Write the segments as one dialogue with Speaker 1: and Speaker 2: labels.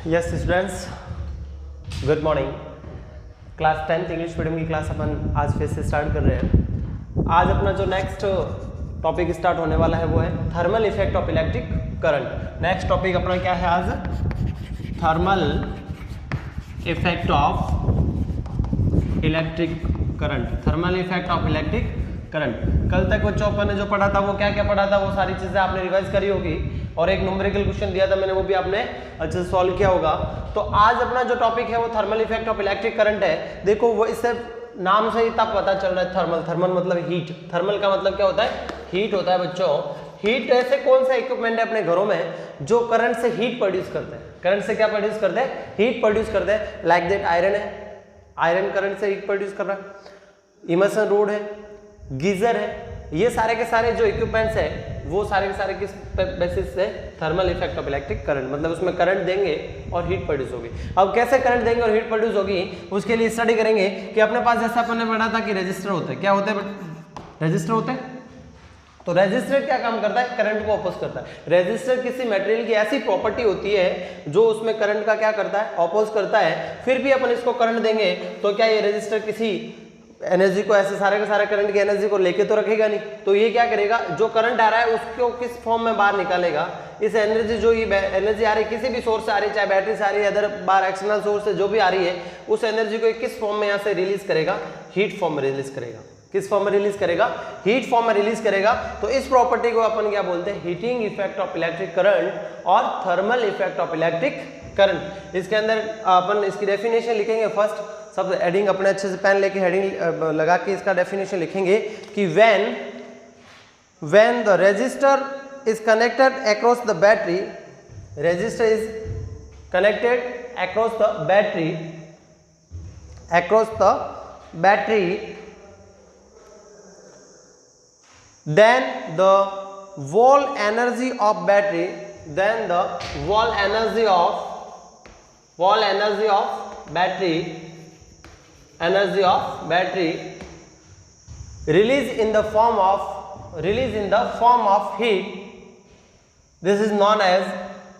Speaker 1: Yes students, good morning. Class 10th English medium की class अपन आज फिर से स्टार्ट कर रहे हैं। आज अपना जो नेक्स्ट टॉपिक स्टार्ट होने वाला है वो है thermal effect of electric current. Next topic अपना क्या है आज? Thermal effect of electric current. Thermal effect of electric current. कल तक बच्चों अपन ने जो पढ़ा था वो क्या क्या पढ़ा था, वो सारी चीजें आपने रिवाइज करी होगी और एक न्यूमेरिकल क्वेश्चन दिया था मैंने, वो भी आपने अच्छे से सॉल्व किया होगा। तो आज अपना जो टॉपिक है वो thermal effect of electric current है। देखो वो इससे नाम से ही तब पता चल रहा है थर्मल। थर्मल मतलब हीट। थर्मल का मतलब क्या होता है? हीट होता है बच्चों। हीट ऐसे कौन सा इक्विपमेंट है अपने घरों में जो करंट से हीट प्रोड्यूस करते हैं? करंट से क्या प्रोड्यूस करते हैं? हीट प्रोड्यूस करते हैं। लाइक दैट आयरन है, आयरन करंट से हीट प्रोड्यूस कर रहा है। इमर्सन रोड है, गीजर है, ये सारे के सारे जो इक्विपमेंट्स है वो सारे के सारे किस बेसिस से? Thermal effect of electric current. मतलब उसमें करंट देंगे और हीट प्रोड्यूस होगी। अब कैसे करंट देंगे और हीट प्रोड्यूस होगी उसके लिए स्टडी करेंगे कि अपने पास जैसा अपन ने पढ़ा था कि रेजिस्टर होते हैं। क्या होते हैं? रेजिस्टर होते हैं। तो रेजिस्टर क्या काम करता है? करंट को अपोज करता है। रेजिस्टर किसी मटेरियल की ऐसी प्रॉपर्टी होती है जो उसमें करंट का क्या करता है? अपोज करता है। फिर भी अपन इसको करंट देंगे तो क्या ये रेजिस्टर किसी एनर्जी को, ऐसे सारे के सारे करंट की एनर्जी को लेके तो रखेगा नहीं। तो ये क्या करेगा? जो करंट आ रहा है उसको किस फॉर्म में बाहर निकालेगा? इस एनर्जी, जो ये एनर्जी आ रही है किसी भी सोर्स से आ रही है, चाहे बैटरी से आ रही है, अदर बाहर एक्सटर्नल सोर्स से जो भी आ रही है, उस एनर्जी को किस फॉर्म में यहाँ से रिलीज करेगा? हीट फॉर्म में रिलीज करेगा। किस फॉर्म में रिलीज करेगा? हीट फॉर्म में रिलीज करेगा। तो इस प्रॉपर्टी को अपन क्या बोलते हैं? Heating effect of electric current और thermal effect of electric current. इसके अंदर अपन इसकी डेफिनेशन लिखेंगे। फर्स्ट सब हेडिंग अपने अच्छे से पेन लेके हेडिंग लगा के इसका डेफिनेशन लिखेंगे कि when the resistor is connected across the battery, resistor is connected across the battery, then the wall energy of battery, release in the form of heat. This is known as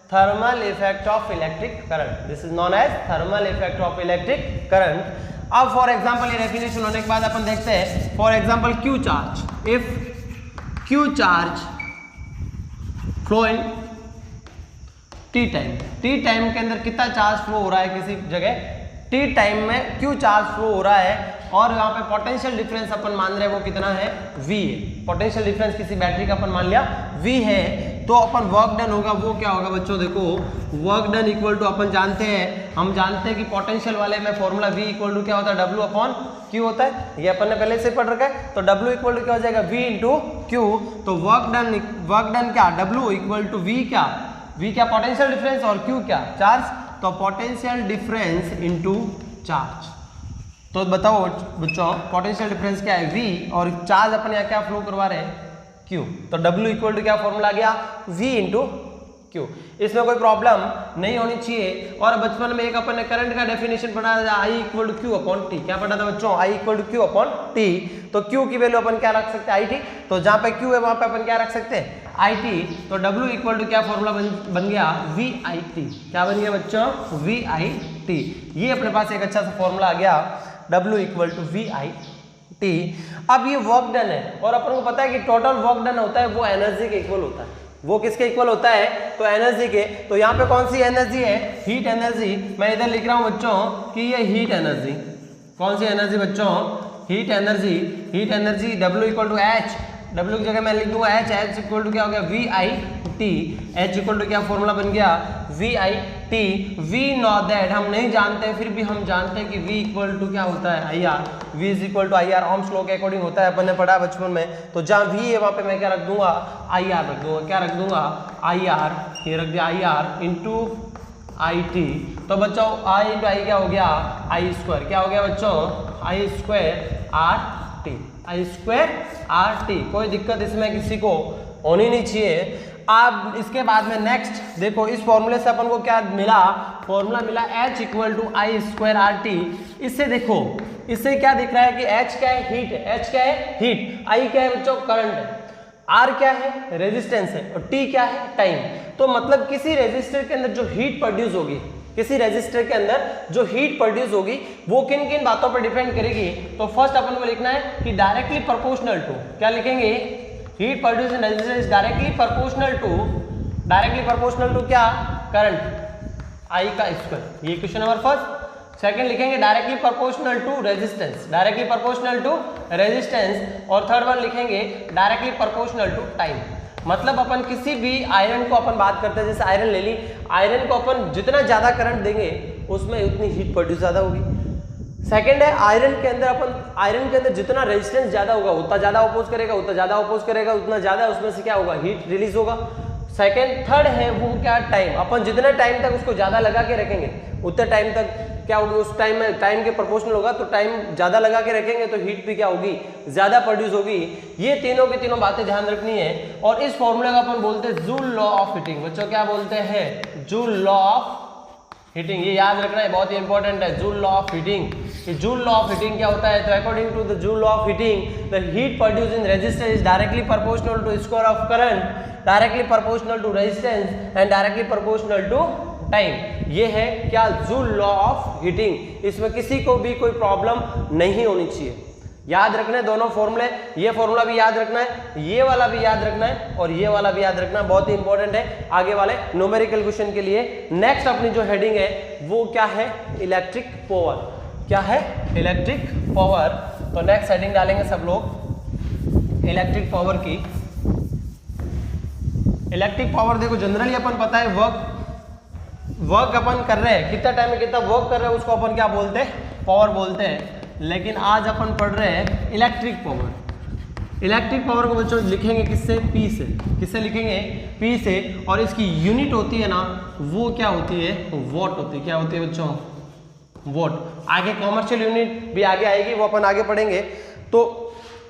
Speaker 1: thermal effect of electric current. अब for example ये definition होने के बाद अपन देखते हैं for example Q charge. If Q charge flow in T time के अंदर कितना चार्ज फ्लो हो रहा है किसी जगह? T टाइम में Q चार्ज फ्लो हो रहा है और यहाँ पे पोटेंशियल डिफरेंस अपन मान रहे हैं वो कितना है? V है। पोटेंशियल डिफरेंस किसी बैटरी का अपन मान लिया V है। तो अपन वर्क डन होगा वो क्या होगा बच्चों? देखो वर्क डन इक्वल टू अपन जानते हैं, हम जानते हैं कि पोटेंशियल वाले में फॉर्मूला V इक्वल टू क्या होता है? W अपॉन Q होता है। ये अपन ने पहले से पढ़ रखा है। तो W इक्वल टू क्या हो जाएगा? V into Q। तो वर्क डन क्या? W इक्वल टू V क्या? V क्या? पोटेंशियल डिफरेंस और Q क्या? चार्ज। तो पोटेंशियल डिफरेंस इंटू चार्ज। तो बताओ बच्चों पोटेंशियल डिफरेंस क्या है? V और चार्ज अपन यहाँ क्या फ्लो करवा रहे हैं? Q। तो W इक्वल टू क्या फॉर्मूला आ गया? V into Q। इसमें कोई प्रॉब्लम नहीं होनी चाहिए। और बचपन में एक अपन ने करंट का डेफिनेशन पढ़ा था, I equal to Q upon T। क्या पढ़ा था बच्चों? I equal to Q upon T। तो Q की वैल्यू अपन क्या रख सकते हैं? IT। तो जहाँ पे Q है वहां पे अपन क्या रख सकते हैं? IT। तो W इक्वल टू क्या फॉर्मूला बन गया? VIT। क्या बन गया बच्चों? VIT। ये अपने पास एक अच्छा सा फॉर्मूला आ गया, W इक्वल टू VIT। अब ये वर्क डन है और अपन को पता है कि टोटल वर्क डन होता है वो एनर्जी के इक्वल होता है। वो किसके इक्वल होता है? तो एनर्जी के। तो यहाँ पे कौन सी एनर्जी है? Heat energy. मैं इधर लिख रहा हूँ बच्चों कि ये हीट एनर्जी। कौन सी एनर्जी बच्चों? Heat energy. Heat energy W equal to H। W की जगह मैं लिख दूंगा H इक्वल टू क्या हो गया? VIT। H इक्वल टू क्या फॉर्मूला बन गया? VIT। V नो दैट हम नहीं जानते, फिर भी हम जानते हैं कि V इक्वल टू क्या होता है? IR। V is equal to IR ohm's law के अकॉर्डिंग होता है, अपन ने पढ़ा बचपन में। तो जहाँ V है वहाँ पे मैं क्या रख दूंगा? IR रख दूंगा। क्या रख दूंगा? IR। ये रख दिया IR इंटू IT। तो बच्चों I इंटू I क्या हो गया? I square. क्या हो गया बच्चों? I square RT। I square RT। कोई दिक्कत इसमें किसी को होनी नहीं चाहिए। अब इसके बाद में नेक्स्ट देखो, इस फॉर्मूले से अपन को क्या मिला? फॉर्मूला मिला H equal to I square RT। इससे देखो, इससे क्या दिख रहा है कि H क्या है? हीट है। H क्या है? हीट। I क्या है बच्चों? करंट है। R क्या है? रेजिस्टेंस है। और T क्या है? टाइम। तो मतलब किसी रेजिस्टर के अंदर जो हीट प्रोड्यूस होगी, किसी रेजिस्टर के अंदर जो हीट प्रोड्यूस होगी वो किन किन बातों पर डिपेंड करेगी। तो फर्स्ट अपन को लिखना है कि डायरेक्टली प्रोपोर्शनल टू, क्या लिखेंगे, heat produce in resistor is directly proportional to क्या, करंट आई का स्क्वायर। ये क्वेश्चन नंबर फर्स्ट। सेकंड लिखेंगे directly proportional to resistance, directly proportional to resistance. और थर्ड वन लिखेंगे डायरेक्टली प्रोपोर्शनल टू टाइम। मतलब अपन किसी भी आयरन को अपन बात करते हैं, जैसे आयरन ले ली, आयरन को अपन जितना ज्यादा करंट देंगे उसमें उतनी हीट प्रोड्यूस ज्यादा होगी। सेकंड है आयरन के अंदर जितना रेजिस्टेंस ज्यादा होगा उतना ज्यादा अपोज करेगा, उतना ज्यादा उसमें से क्या होगा, हीट रिलीज होगा। सेकंड थर्ड है वो क्या, टाइम। अपन जितना टाइम तक उसको ज्यादा लगा के रखेंगे उतने टाइम तक क्या होगी, उस टाइम में टाइम के प्रोपोर्शनल होगा, तो टाइम ज्यादा लगा के रखेंगे तो हीट भी क्या होगी, ज्यादा प्रोड्यूस होगी। ये तीनों की तीनों बातें ध्यान रखनी है। और इस फॉर्मूले को अपन बोलते हैं जूल लॉ ऑफ हीटिंग। बच्चों क्या बोलते हैं, जूल लॉ ऑफ हीटिंग। ये याद रखना है, बहुत ही इंपॉर्टेंट है, joule law of heating. Joule law of heating क्या होता है, तो according to the joule law of heating the heat produce in resistor is directly proportional to square of current, directly proportional to resistance and directly proportional to time. ये है क्या, joule law of heating. इसमें किसी को भी कोई problem नहीं होनी चाहिए। याद रखना है दोनों फॉर्मूले, ये फॉर्मूला भी याद रखना है, ये वाला भी याद रखना है और ये वाला भी याद रखना है, बहुत ही इंपॉर्टेंट है आगे वाले न्यूमेरिकल क्वेश्चन के लिए। नेक्स्ट अपनी जो हेडिंग है वो क्या है, इलेक्ट्रिक पावर। क्या है, इलेक्ट्रिक पावर। तो नेक्स्ट हेडिंग डालेंगे सब लोग इलेक्ट्रिक पावर की। इलेक्ट्रिक पावर देखो जनरली अपन पता है वर्क अपन कर रहे हैं, कितना टाइम में कितना वर्क कर रहे हैं उसको अपन क्या बोलते हैं, पावर बोलते हैं। लेकिन आज अपन पढ़ रहे हैं इलेक्ट्रिक पावर। इलेक्ट्रिक पावर को बच्चों लिखेंगे किससे, पी से। किससे लिखेंगे, पी से। और इसकी यूनिट होती है ना, वो क्या होती है, वॉट होती है। क्या होती है बच्चों, वॉट। आगे कॉमर्शियल यूनिट भी आगे आएगी, वो अपन आगे पढ़ेंगे। तो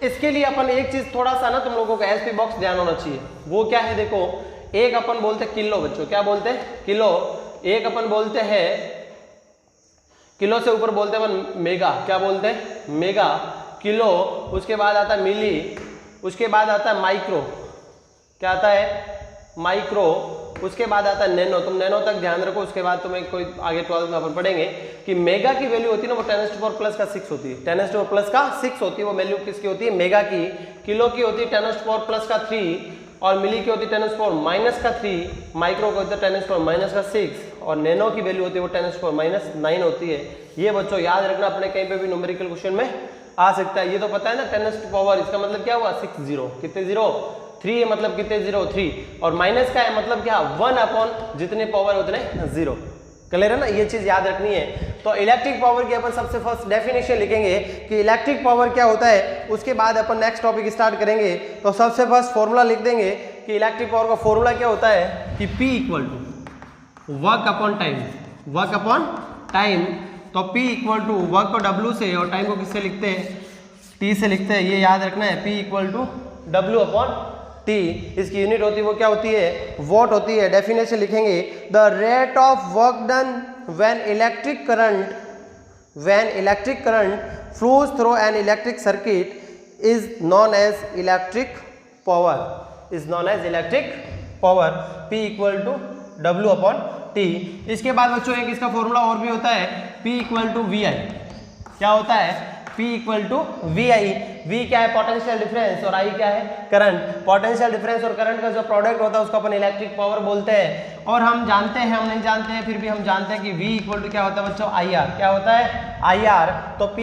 Speaker 1: इसके लिए अपन एक चीज थोड़ा सा ना तुम लोगों को एसपी बॉक्स ध्यान होना चाहिए। वो क्या है, देखो एक अपन बोलते हैं किलो। बच्चों क्या बोलते हैं, किलो। एक अपन बोलते हैं किलो से ऊपर बोलते हैं अपन मेगा। क्या बोलते हैं, मेगा, किलो। उसके बाद आता है मिली, उसके बाद आता है माइक्रो। क्या आता है, माइक्रो। उसके बाद आता है नैनो। तुम नैनो तक ध्यान रखो, उसके बाद तुम्हें कोई आगे 12 में अपन पढ़ेंगे कि मेगा की वैल्यू होती है ना, वो 10⁻⁻6 होती है। 10⁻⁻6 होती है वो वैल्यू किसकी होती है, मेगा की। किलो की होती है 10⁻⁻3 और मिली की होती है 10⁻⁻3। माइक्रो की होती है 10⁻⁻6 और नैनो की वैल्यू होती है वो 10⁻�9 होती है। ये बच्चों याद रखना, अपने कहीं पे भी न्यूमेरिकल क्वेश्चन में आ सकता है। ये तो पता है ना 10⁻, इसका मतलब क्या हुआ, 6 जीरो। कितने जीरो, 3 मतलब कितने जीरो, 3। और माइनस का है मतलब क्या, 1 जितने पावर उतने जीरो। क्लियर है ना, ये चीज याद रखनी है। तो इलेक्ट्रिक पावर की अपन सबसे फर्स्ट डेफिनेशन लिखेंगे कि इलेक्ट्रिक पावर क्या होता है, उसके बाद अपन नेक्स्ट टॉपिक स्टार्ट करेंगे। तो सबसे फर्स्ट फॉर्मूला लिख देंगे कि इलेक्ट्रिक पावर का फॉर्मूला क्या होता है कि P equal to work upon time. Work upon time. तो P इक्वल टू वर्क को W से और टाइम को किससे लिखते हैं, T से लिखते हैं। ये याद रखना है, P equal to W upon T। इसकी यूनिट होती है वो क्या होती है, वॉट होती है। डेफिनेशन लिखेंगे, the rate of work done when electric current flows through an electric circuit is known as electric power. Is known as electric power. P equal to W upon T। इसके बाद बच्चों एक इसका formula और भी होता है, P इक्वल टू VI। क्या होता है, P equal to VI। V क्या है, पोटेंशियल डिफरेंस, और I क्या है, करंट। पोटेंशियल डिफरेंस और करंट का जो प्रोडक्ट होता है उसको अपन इलेक्ट्रिक पावर बोलते हैं। और हम जानते हैं, हम नहीं जानते हैं फिर भी हम जानते हैं कि V इक्वल टू क्या होता है बच्चों, IR। क्या होता है, IR। तो P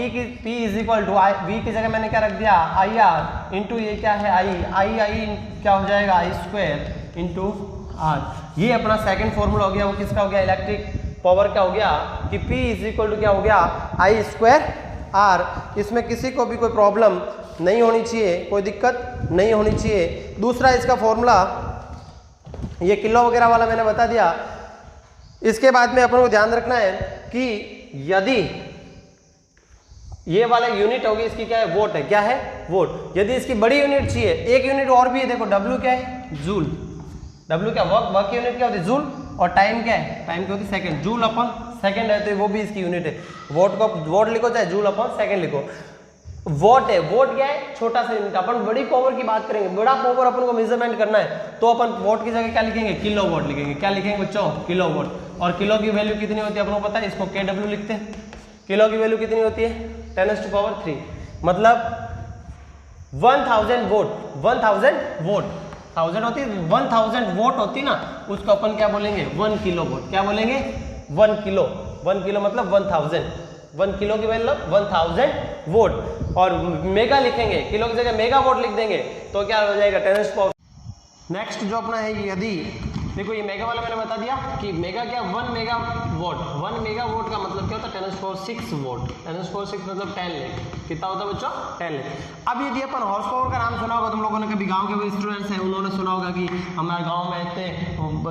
Speaker 1: is equal to V की जगह मैंने क्या रख दिया, IR इंटू ये क्या है, I क्या हो जाएगा, I स्क्वायर इंटू R। ये अपना सेकंड फॉर्मूला हो गया, वो किसका हो गया, इलेक्ट्रिक पावर का हो गया कि P इज इक्वल टू क्या हो गया, I स्क्वायर R। इसमें किसी को भी कोई प्रॉब्लम नहीं होनी चाहिए, कोई दिक्कत नहीं होनी चाहिए। दूसरा इसका फॉर्मूला, ये किलो वगैरह वाला मैंने बता दिया। इसके बाद में अपन को ध्यान रखना है कि यदि ये वाला यूनिट होगी इसकी क्या है, वोट है। क्या है, वोट। यदि इसकी बड़ी यूनिट चाहिए, एक यूनिट और भी है, देखो W क्या है, जूल। W क्या, वर्क यूनिट क्या होती है, जूल। और टाइम क्या है, टाइम क्या होती है, सेकंड। जूल अपन सेकंड है तो वो भी इसकी यूनिट है। वोट को वोट लिखो चाहे जूल अपन सेकंड लिखो। वोट है, वोट क्या है, छोटा सा यूनिट। अपन बड़ी पावर की बात करेंगे, बड़ा पावर अपन को मेजरमेंट करना है तो अपन वोट की जगह क्या लिखेंगे, किलो वोट लिखेंगे। क्या लिखेंगे बच्चों, किलो वोट। और किलो की वैल्यू कितनी होती है अपन को पता है, इसको KW लिखते हैं। किलो की वैल्यू कितनी होती है, 10⁻³ मतलब 1000 वोट, 1000 वोट, 1000 होती है, 1000 वोट होती ना, उसको अपन क्या बोलेंगे, 1 किलो वोट। क्या बोलेंगे, 1 किलो। 1 किलो मतलब 1000, 1 किलो की वैल्यू 1000 वोट। और मेगा लिखेंगे, किलो की जगह मेगा वोट लिख देंगे तो क्या हो जाएगा, 10⁻। नेक्स्ट जो अपना है, यदि देखो ये मेगा वाला मैंने बता दिया कि मेगा क्या, 1 मेगा वोट। 1 मेगा वोट का मतलब क्या होता है, 10⁻6 वोट। 10⁻6 मतलब 10 लाख। कितना होता है बच्चों, 10 लाख। अब यदि अपन हॉर्स पावर का नाम सुना होगा तुम लोगों ने, कभी गांव के स्टूडेंट्स हैं उन्होंने सुना होगा कि हमारे गांव में इतने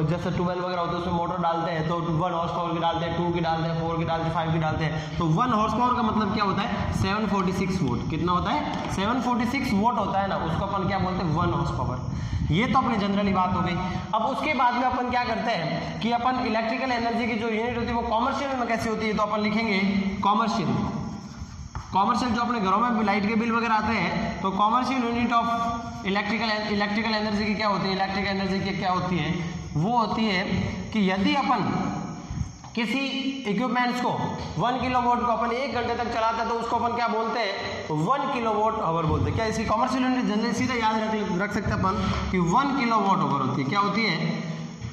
Speaker 1: जैसे ट्यूबवेल वगैरह होते हैं उसमें मोटर डालते हैं तो 1 हॉर्स पावर की डालते हैं, 2 की डालते हैं, 4 की डालते हैं, 5 की डालते हैं। तो 1 हॉर्स पावर का मतलब क्या होता है, 746 वोट। कितना होता है, 746 वोट होता है ना, उसको अपन क्या बोलते हैं, 1 हॉर्स पावर। ये तो अपनी जनरली बात हो गई। अब उसके बाद में अपन क्या करते हैं कि अपन इलेक्ट्रिकल एनर्जी की जो यूनिट होती है वो कॉमर्शियल में कैसे होती है, तो अपन लिखेंगे कॉमर्शियल। कॉमर्शियल जो अपने घरों में लाइट के बिल वगैरह आते हैं तो commercial unit of electrical energy की क्या होती है, इलेक्ट्रिकल एनर्जी की क्या होती है, वो होती है कि यदि अपन किसी इक्विपमेंट्स को 1 किलोवाट को अपन 1 घंटे तक चलाते हैं तो उसको अपन क्या बोलते हैं, 1 किलोवाट आवर बोलते हैं। क्या इसकी कॉमर्शियल यूनिट जनरली सीधा याद रख सकते हैं अपन कि 1 किलोवाट आवर होती है। क्या होती है,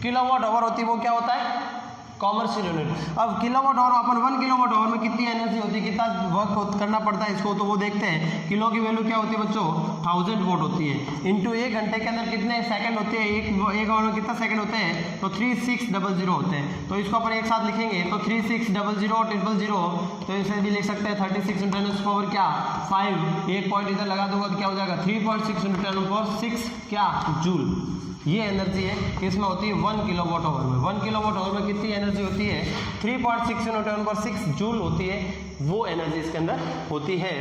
Speaker 1: किलोवाट आवर होती है, वो क्या होता है, कॉमर्शियल यूनिट। अब kilowatt hour upon 1 kilowatt our में कितनी एनर्जी होती है, कितना वर्क करना पड़ता है इसको, तो वो देखते हैं। किलो की वैल्यू क्या होती है बच्चों, 1000 वोट होती है। इनटू 1 घंटे के अंदर कितने सेकंड होते हैं, एक आवर में कितना सेकंड होते हैं, तो 3600 होते हैं। तो इसको अपन एक साथ लिखेंगे तो 3600 तो इसे भी लिख सकते हैं 36 × 10⁻⁵ क्या 5। एक पॉइंट इधर लगा दूंगा तो क्या हो जाएगा 3.6 × 10⁻⁶ क्या जूल। ये एनर्जी है किसमें होती है, 1 किलोवाट आवर में। 1 किलोवाट आवर में कितनी एनर्जी होती है, 3.6 × 10⁻⁶ जूल होती है, वो एनर्जी इसके अंदर होती है।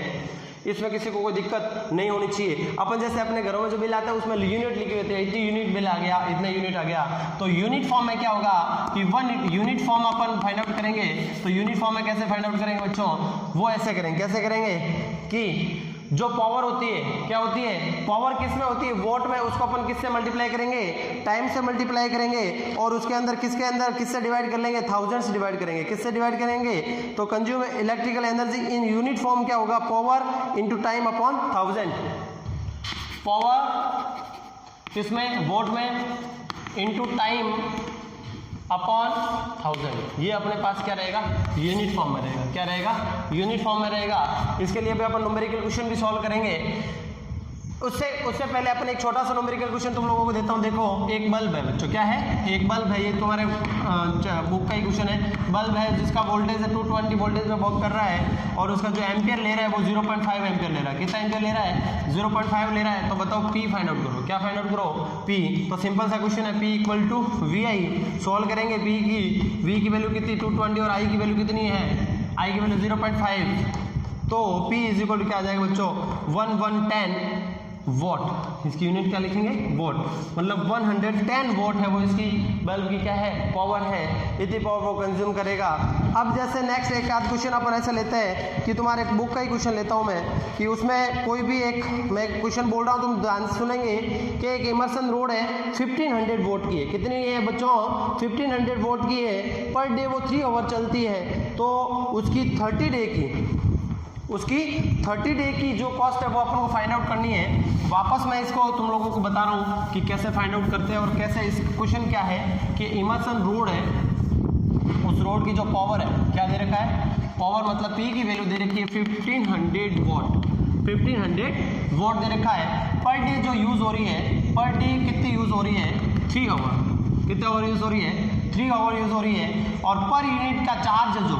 Speaker 1: इसमें किसी को कोई दिक्कत नहीं होनी चाहिए। अपन जैसे अपने घरों में जो बिल आता है उसमें यूनिट लिखे होते हैं, इतनी यूनिट बिल आ गया, इतने यूनिट आ गया। तो यूनिट फॉर्म में क्या होगा कि 1 यूनिट फॉर्म अपन फाइंड आउट करेंगे। तो यूनिट फॉर्म में कैसे फाइंड आउट करेंगे बच्चों, वो ऐसे करेंगे, कैसे करेंगे कि जो पावर होती है, क्या होती है, पावर किस में होती है, वोट में, उसको अपन किससे मल्टीप्लाई करेंगे, टाइम से मल्टीप्लाई करेंगे। और उसके अंदर किससे डिवाइड कर लेंगे, 1000 से डिवाइड करेंगे। किससे डिवाइड करेंगे, तो consume electrical energy in unit form क्या होगा, power into time upon 1000। Power किसमें, वोट में, इनटू टाइम अपॉन 1000। ये अपने पास क्या रहेगा, यूनिट फॉर्म में रहेगा। क्या रहेगा, यूनिट फॉर्म में रहेगा। इसके लिए भी अपन न्यूमेरिकल क्वेश्चन भी सॉल्व करेंगे। उससे पहले अपन एक छोटा सा न्यूमेरिकल क्वेश्चन तुम लोगों को देता हूँ। देखो एक बल्ब है बच्चों, क्या है, एक बल्ब है, ये तुम्हारे बुक का ही क्वेश्चन है। बल्ब है जिसका वोल्टेज है 220 वोल्टेज में वर्क कर रहा है और उसका जो एम्पियर ले रहा है वो 0.5 एम्पियर ले रहा है। कितना एम्पियर ले रहा है, 0.5 ले रहा है। तो बताओ P फाइंड आउट करो। क्या फाइंड आउट करो, P। तो सिंपल सा क्वेश्चन है, P = VI। सॉल्व करेंगे P की, V की वैल्यू कितनी 220 और I की वैल्यू कितनी है, I की वैल्यू 0.5। तो P = क्या आ जाएगा बच्चों, 110 वॉट। इसकी यूनिट क्या लिखेंगे, वॉट। मतलब 110 वॉट है वो इसकी बल्ब की क्या है, पावर है। इतनी पावर वो कंज्यूम करेगा। अब जैसे नेक्स्ट एक आध क्वेश्चन अपन ऐसा लेते हैं कि तुम्हारे बुक का ही क्वेश्चन लेता हूँ मैं, कि उसमें कोई भी एक मैं क्वेश्चन बोल रहा हूँ, तुम ध्यान से सुनेंगे कि एक इमर्सन रोड है 1500 वोट की है। कितनी है बच्चों, 1500 वोट की है। पर डे वो 3 आवर चलती है। तो उसकी 30 डे की जो कॉस्ट है वो अपन को फाइंड आउट करनी है। वापस मैं इसको तुम लोगों को बता रहा हूँ कि कैसे फाइंड आउट करते हैं और कैसे। इस क्वेश्चन क्या है कि इमर्सन रोड है, उस रोड की जो पावर है क्या दे रखा है, पावर मतलब P की वैल्यू दे रखी है 1500 वॉट। 1500 वॉट दे रखा है। पर डे जो यूज़ हो रही है, पर डे कितनी यूज़ हो रही है, 3 आवर। कितने आवर यूज़ हो रही है, 3 आवर यूज़ हो रही है। और पर यूनिट का चार्ज जो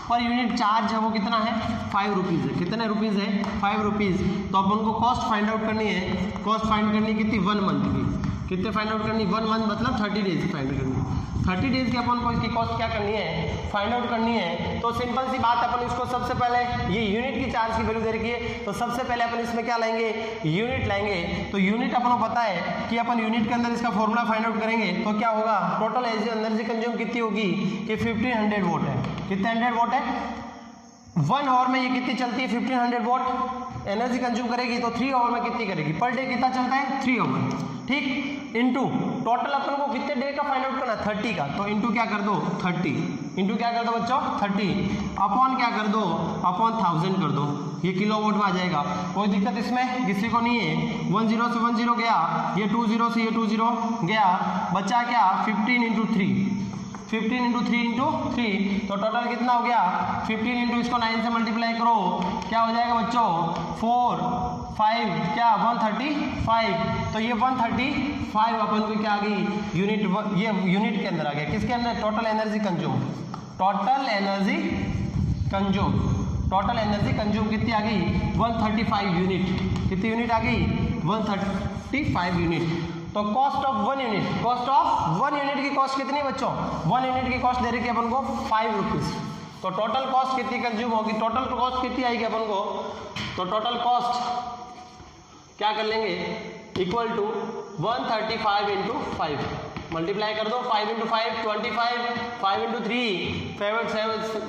Speaker 1: पर यूनिट चार्ज है वो कितना है, 5 रुपीज़ है। कितने रुपीज़ है, 5 रुपीज़। तो अपन को कॉस्ट फाइंड आउट करनी है। कॉस्ट फाइंड करनी कितनी, 1 मंथ की। कितने फाइंड आउट करनी, 1 मंथ मतलब 30 डेज की फाइंड करनी। 30 डेज की अपन को इसकी कॉस्ट क्या करनी है, फाइंड आउट करनी है। तो सिंपल सी बात, अपन इसको सबसे पहले ये यूनिट की चार्ज की वैल्यू दे रखी है, तो सबसे पहले अपन इसमें क्या लाएंगे, यूनिट लाएंगे। तो यूनिट अपन को पता है कि अपन यूनिट के अंदर इसका फॉर्मूला फाइंड आउट करेंगे तो क्या होगा, टोटल एनर्जी कंज्यूम कितनी होगी कि 1500 वोट है। कितने 100 वोट है, 1 आवर में ये कितनी चलती है 1500 वॉट एनर्जी कंज्यूम करेगी, तो 3 आवर में कितनी करेगी, पर डे कितना चलता है 3 आवर, ठीक। इनटू टोटल अपन को कितने डे का फाइंड आउट करना है 30 का, तो इनटू क्या कर दो 30, इनटू क्या कर दो बच्चों 30, अपॉन क्या कर दो अपॉन 1000 कर दो, ये किलोवाट में आ जाएगा। कोई दिक्कत इसमें किसी को नहीं है। 10 से 10 गया, ये 20 से ये 20 गया, बचा क्या 15 इंटू 3, 15 इंटू 3 इंटू 3, तो टोटल कितना हो गया 15 इंटू इसको 9 से मल्टीप्लाई करो, क्या हो जाएगा बच्चों 4 5 क्या 135, तो ये 135 अपन को क्या आ गई यूनिट, ये यूनिट के अंदर आ गया, किसके अंदर total energy consume, total energy consume, total energy consume कितनी आ गई 135 यूनिट, कितनी यूनिट आ गई 135 यूनिट। तो cost of 1 unit, cost of 1 unit की कॉस्ट कितनी बच्चों 1 यूनिट की कॉस्ट दे रही है अपन को 5 रुपीज, तो टोटल कॉस्ट कितनी कंज्यूम होगी, टोटल कॉस्ट कितनी आएगी अपन को, तो टोटल कॉस्ट क्या कर लेंगे इक्वल टू 135 इंटू 5, मल्टीप्लाई कर दो 5 इंटू 5 25, 5 इंटू 3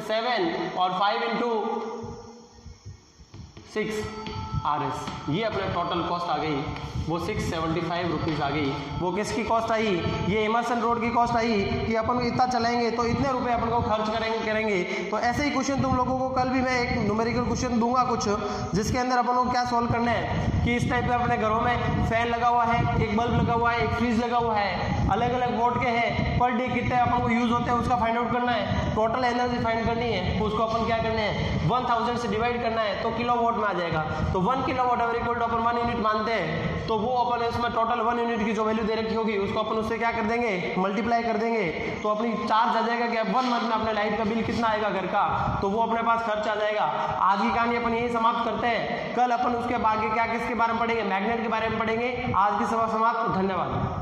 Speaker 1: 7 और 5 इंटू 6 RS, ये अपने टोटल कॉस्ट आ गई, वो 675 रुपीज़ आ गई। वो किसकी कॉस्ट आई, ये इमर्सन रोड की कॉस्ट आई कि अपन इतना चलाएंगे तो इतने रुपए अपन को खर्च करेंगे। तो ऐसे ही क्वेश्चन तुम लोगों को कल भी मैं एक न्यूमेरिकल क्वेश्चन दूंगा कुछ, जिसके अंदर अपन को क्या सॉल्व करना है कि इस टाइप का अपने घरों में फैन लगा हुआ है, एक बल्ब लगा हुआ है, एक फ्रिज लगा हुआ है, अलग अलग वोट के हैं, पर डे कितने अपन को यूज होते हैं उसका फाइंड आउट करना है, टोटल एनर्जी फाइंड करनी है, उसको अपन क्या करना है 1000 से डिवाइड करना है, तो किलोवाट में आ जाएगा। तो 1 किलोवाट आवर इक्वल टू अपन 1 यूनिट मानते हैं, तो वो अपन इसमें टोटल 1 यूनिट की जो वैल्यू दे रखी होगी उसको अपन उससे क्या कर देंगे मल्टीप्लाई कर देंगे, तो अपनी चार्ज आ जाएगा कि 1 मंथ में अपने लाइट का बिल कितना आएगा घर का, तो वो अपने पास खर्च आ जाएगा। आज की कहानी अपन यही समाप्त करते हैं, कल अपन उसके आगे क्या किसके बारे में पढ़ेंगे, मैग्नेट के बारे में पढ़ेंगे। आज की सभा समाप्त, धन्यवाद।